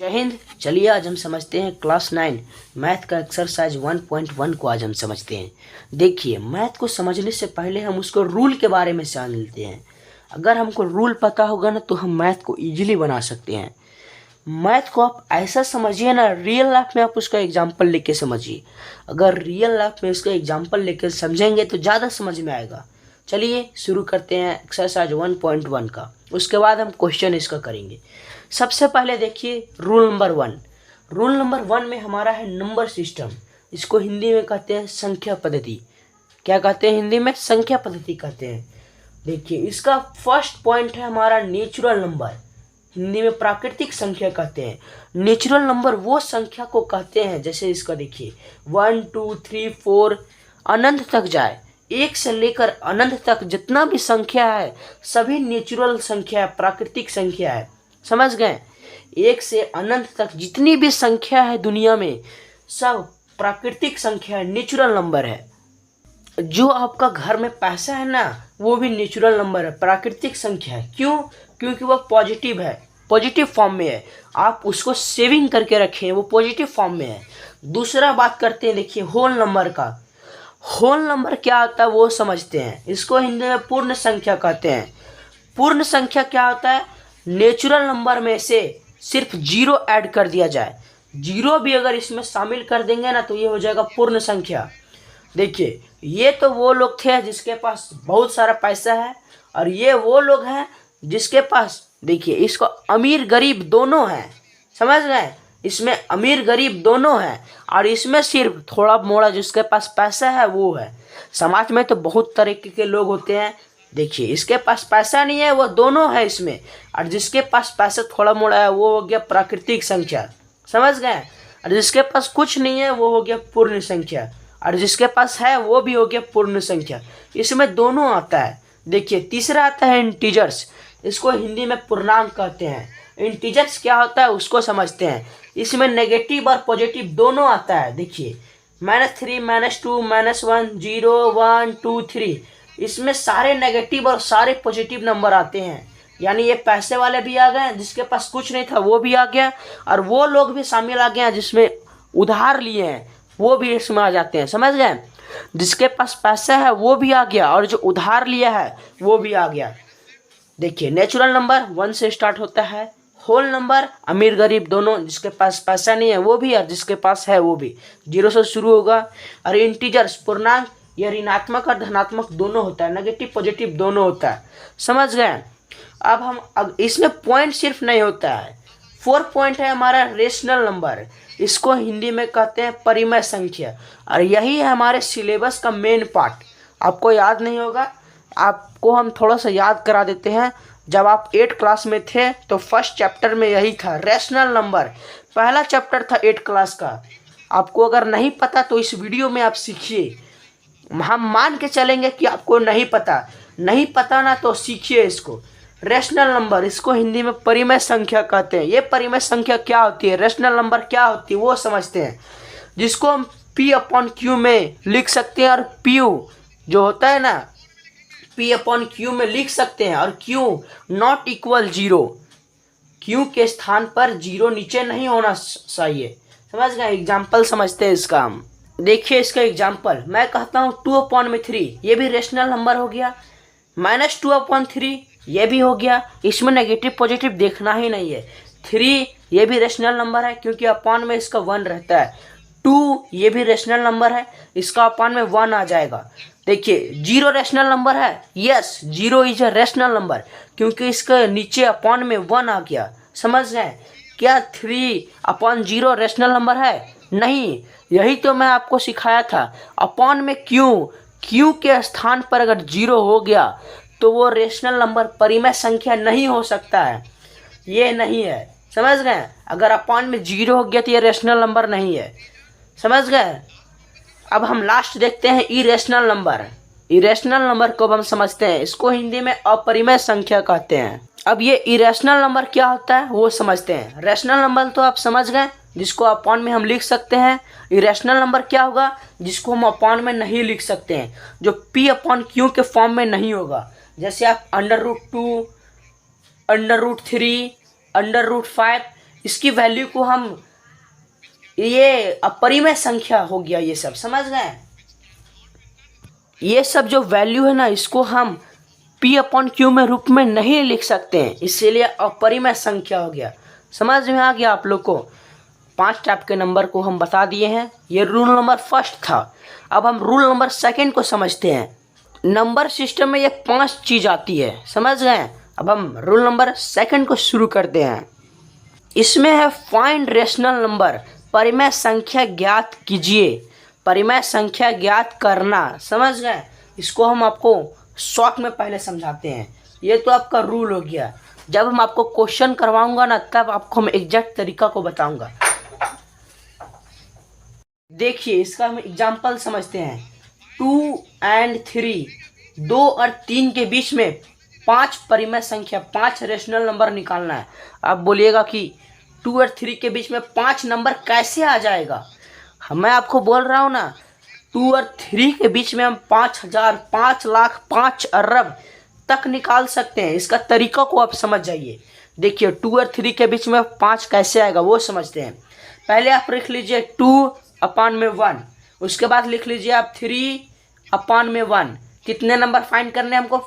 जय हिंद। चलिए आज हम समझते हैं क्लास 9 मैथ का एक्सरसाइज 1.1 को आज हम समझते हैं। देखिए, मैथ को समझने से पहले हम उसको रूल के बारे में जान लेते हैं। अगर हमको रूल पता होगा ना तो हम मैथ को इजीली बना सकते हैं। मैथ को आप ऐसा समझिए ना, रियल लाइफ में आप उसका एग्जाम्पल लेके समझिए। अगर रियल लाइफ में उसका एग्जाम्पल लेके समझेंगे तो ज़्यादा समझ में आएगा। चलिए शुरू करते हैं एक्सरसाइज 1.1 का। उसके बाद हम क्वेश्चन इसका करेंगे। सबसे पहले देखिए रूल नंबर 1। रूल नंबर 1 में हमारा है नंबर सिस्टम। इसको हिंदी में कहते हैं संख्या पद्धति। क्या कहते हैं हिंदी में? संख्या पद्धति कहते हैं। देखिए, इसका फर्स्ट पॉइंट है हमारा नेचुरल नंबर। हिंदी में प्राकृतिक संख्या कहते हैं। नेचुरल नंबर वो संख्या को कहते हैं, जैसे इसका देखिए 1 2 3 4 अनंत तक जाए। 1 से लेकर अनंत तक जितना भी संख्या है सभी नेचुरल संख्या है, प्राकृतिक संख्या है। समझ गए? 1 से अनंत तक जितनी भी संख्या है दुनिया में सब प्राकृतिक संख्या है, नेचुरल नंबर है। जो आपका घर में पैसा है ना, वो भी नेचुरल नंबर है, प्राकृतिक संख्या है। क्यों? क्योंकि वो पॉजिटिव है, पॉजिटिव फॉर्म में है। आप उसको सेविंग करके रखें, वो पॉजिटिव फॉर्म में है। दूसरा बात करते हैं, देखिए होल नंबर का। होल नंबर क्या होता है वो समझते हैं। इसको हिंदी में पूर्ण संख्या कहते हैं। पूर्ण संख्या क्या होता है? नेचुरल नंबर में से सिर्फ 0 ऐड कर दिया जाए। 0 भी अगर इसमें शामिल कर देंगे ना तो ये हो जाएगा पूर्ण संख्या। देखिए, ये तो वो लोग थे जिसके पास बहुत सारा पैसा है, और ये वो लोग हैं जिसके पास, देखिए इसको अमीर गरीब दोनों हैं। समझ गए? इसमें अमीर गरीब दोनों हैं, और इसमें सिर्फ थोड़ा मोड़ा जिसके पास पैसा है वो है। समाज में तो बहुत तरीके के लोग होते हैं। देखिए, इसके पास पैसा नहीं है वो दोनों है इसमें, और जिसके पास पैसा थोड़ा मोड़ा है वो हो गया प्राकृतिक संख्या। समझ गए? और जिसके पास कुछ नहीं है वो हो गया पूर्ण संख्या, और जिसके पास है वो भी हो गया पूर्ण संख्या। इसमें दोनों आता है। देखिए, तीसरा आता है इंटीजर्स। इसको हिंदी में पूर्णांक कहते हैं। इंटीजर्स क्या होता है उसको समझते हैं। इसमें नेगेटिव और पॉजिटिव दोनों आता है। देखिए -3 -2 -1 0 1 2 3, इसमें सारे नेगेटिव और सारे पॉजिटिव नंबर आते हैं। यानी ये पैसे वाले भी आ गए, जिसके पास कुछ नहीं था वो भी आ गया, और वो लोग भी शामिल आ गए हैं जिसमें उधार लिए हैं, वो भी इसमें आ जाते हैं। समझ गए? जिसके पास पैसा है वो भी आ गया, और जो उधार लिया है वो भी आ गया। देखिए, नेचुरल नंबर 1 से स्टार्ट होता है। होल नंबर अमीर गरीब दोनों, जिसके पास पैसा नहीं है वो भी, और जिसके पास है वो भी 0 से शुरू होगा। और इंटीजर्स पूर्णांक, ये ऋणात्मक और धनात्मक दोनों होता है, नेगेटिव पॉजिटिव दोनों होता है। समझ गए? अब इसमें पॉइंट सिर्फ नहीं होता है। 4 पॉइंट है हमारा रेशनल नंबर। इसको हिंदी में कहते हैं परिमेय संख्या, और यही है हमारे सिलेबस का मेन पार्ट। आपको याद नहीं होगा, आपको हम थोड़ा सा याद करा देते हैं। जब आप 8 क्लास में थे तो फर्स्ट चैप्टर में यही था, रेशनल नंबर। पहला चैप्टर था 8 क्लास का। आपको अगर नहीं पता तो इस वीडियो में आप सीखिए। हम मान के चलेंगे कि आपको नहीं पता ना तो सीखिए इसको। रेशनल नंबर, इसको हिंदी में परिमेय संख्या कहते हैं। ये परिमेय संख्या क्या होती है, रेशनल नंबर क्या होती है वो समझते हैं। जिसको हम P/Q में लिख सकते हैं, और Q जो होता है ना P/Q में लिख सकते हैं, और Q नॉट इक्वल 0। Q के स्थान पर 0 नीचे नहीं होना चाहिए। समझ गए? एग्जाम्पल समझते हैं इसका हम। देखिए इसका एग्जाम्पल, मैं कहता हूँ 2/3, ये भी रेशनल नंबर हो गया। -2/3 ये भी हो गया। इसमें नेगेटिव पॉजिटिव देखना ही नहीं है। 3 ये भी रेशनल नंबर है, क्योंकि अपॉन में इसका 1 रहता है। 2 ये भी रेशनल नंबर है, इसका अपॉन में 1 आ जाएगा। देखिए 0 रेशनल नंबर है। Yes, 0 is a rational number, क्योंकि इसका नीचे अपॉन में 1 आ गया। समझ गए? क्या 3/0 रेशनल नंबर है? नहीं, यही तो मैं आपको सिखाया था। अपॉन में क्यू के स्थान पर अगर 0 हो गया तो वो रेशनल नंबर परिमेय संख्या नहीं हो सकता है। ये नहीं है। समझ गए? अगर अपॉन में 0 हो गया तो ये रेशनल नंबर नहीं है। समझ गए? अब हम लास्ट देखते हैं इरेशनल नंबर। इरेशनल नंबर को हम समझते हैं। इसको हिंदी में अपरिमेय संख्या कहते हैं। अब ये इरेशनल नंबर क्या होता है वो समझते हैं। रेशनल नंबर तो आप समझ गए, जिसको अपॉन में हम लिख सकते हैं। इरेशनल नंबर क्या होगा? जिसको हम अपॉन में नहीं लिख सकते हैं, जो P/Q के फॉर्म में नहीं होगा। जैसे आप √2, √3, √5 इसकी वैल्यू को हम, ये अपरिमेय संख्या हो गया, ये सब समझ गए। ये सब जो वैल्यू है ना, इसको हम P/Q में रूप में नहीं लिख सकते हैं, इसीलिए अपरिमेय संख्या हो गया। समझ में आ गया आप लोग को। 5 टाइप के नंबर को हम बता दिए हैं। ये रूल नंबर फर्स्ट था। अब हम रूल नंबर सेकंड को समझते हैं। नंबर सिस्टम में ये 5 चीज़ आती है, समझ गए। अब हम रूल नंबर सेकंड को शुरू करते हैं। इसमें है फाइंड रेशनल नंबर, परिमेय संख्या ज्ञात कीजिए। परिमेय संख्या ज्ञात करना, समझ गए। इसको हम आपको शॉर्ट में पहले समझाते हैं। ये तो आपका रूल हो गया। जब हम आपको क्वेश्चन करवाऊंगा ना, तब आपको हम एग्जैक्ट तरीका को बताऊंगा। देखिए, इसका हम एग्जाम्पल समझते हैं। 2 और 3, 2 और 3 के बीच में 5 परिमेय संख्या, 5 रेशनल नंबर निकालना है। आप बोलिएगा कि 2 और 3 के बीच में 5 नंबर कैसे आ जाएगा। मैं आपको बोल रहा हूँ ना, 2 और 3 के बीच में हम 5,000, 5 लाख, 5 अरब तक निकाल सकते हैं। इसका तरीका को आप समझ जाइए। देखिए, 2 और 3 के बीच में 5 कैसे आएगा वो समझते हैं। पहले आप लिख लीजिए 2/1, उसके बाद लिख लीजिए आप 3/1। कितने नंबर फाइंड करने हैं हमको?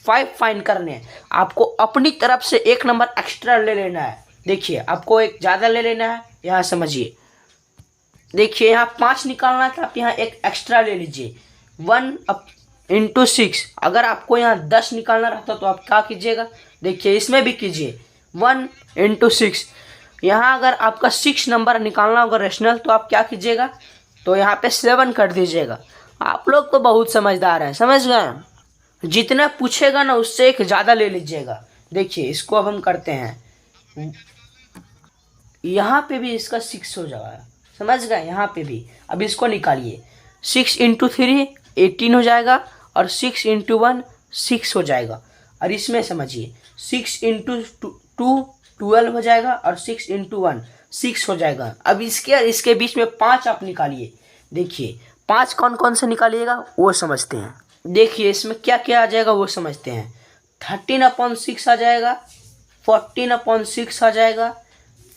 5 फाइंड करने हैं। आपको अपनी तरफ से एक नंबर एक्स्ट्रा ले लेना है। देखिए, आपको एक ज़्यादा ले लेना है। यहाँ समझिए, देखिए यहाँ 5 निकालना था, आप यहाँ एक एक्स्ट्रा ले लीजिए। 1/6। अगर आपको यहाँ 10 निकालना रहता तो आप क्या कीजिएगा? देखिए, इसमें भी कीजिए 1/6। यहाँ अगर आपका 6 नंबर निकालना होगा रेशनल, तो आप क्या कीजिएगा? तो यहाँ पे 7 कर दीजिएगा। आप लोग तो बहुत समझदार हैं, समझ गए। जितना पूछेगा ना, उससे एक ज़्यादा ले लीजिएगा। देखिए, इसको अब हम करते हैं। यहाँ पे भी इसका 6 हो जाएगा, समझ गए। यहाँ पे भी अब इसको निकालिए। 6 × 3 18 हो जाएगा, और 6 × 1 6 हो जाएगा। और इसमें समझिए, 6 × 2 12 हो जाएगा, और 6 × 1 6 हो जाएगा। अब इसके बीच में 5 आप निकालिए। देखिए, 5 कौन कौन से निकालिएगा वो समझते हैं। देखिए, इसमें क्या क्या आ जाएगा वो समझते हैं। 13/6 आ जाएगा, 14/6 आ जाएगा,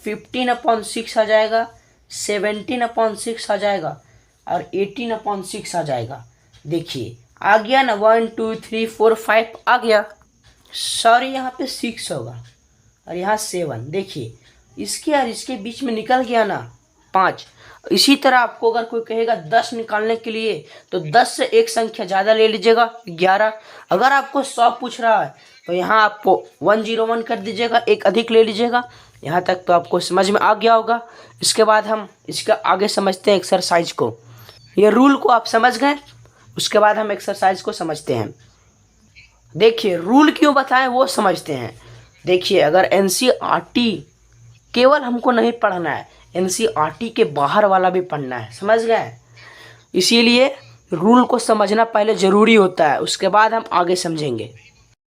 15/6 आ जाएगा, 17/6 आ जाएगा, और 18/6 आ जाएगा। देखिए, आ गया ना। 1 2 3 4 5 आ गया। सॉरी, यहाँ पे 6 होगा, और यहाँ 7। देखिए, इसके और इसके बीच में निकल गया ना 5। इसी तरह आपको अगर कोई कहेगा 10 निकालने के लिए, तो 10 से एक संख्या ज़्यादा ले लीजिएगा, 11। अगर आपको 100 पूछ रहा है, तो यहाँ आपको 101 कर दीजिएगा, एक अधिक ले लीजिएगा। यहाँ तक तो आपको समझ में आ गया होगा। इसके बाद हम इसका आगे समझते हैं एक्सरसाइज को। ये रूल को आप समझ गए, उसके बाद हम एक्सरसाइज को समझते हैं। देखिए, रूल क्यों बताएं वो समझते हैं। देखिए, अगर NCERT केवल हमको नहीं पढ़ना है, NCERT के बाहर वाला भी पढ़ना है, समझ गए। इसीलिए रूल को समझना पहले ज़रूरी होता है, उसके बाद हम आगे समझेंगे।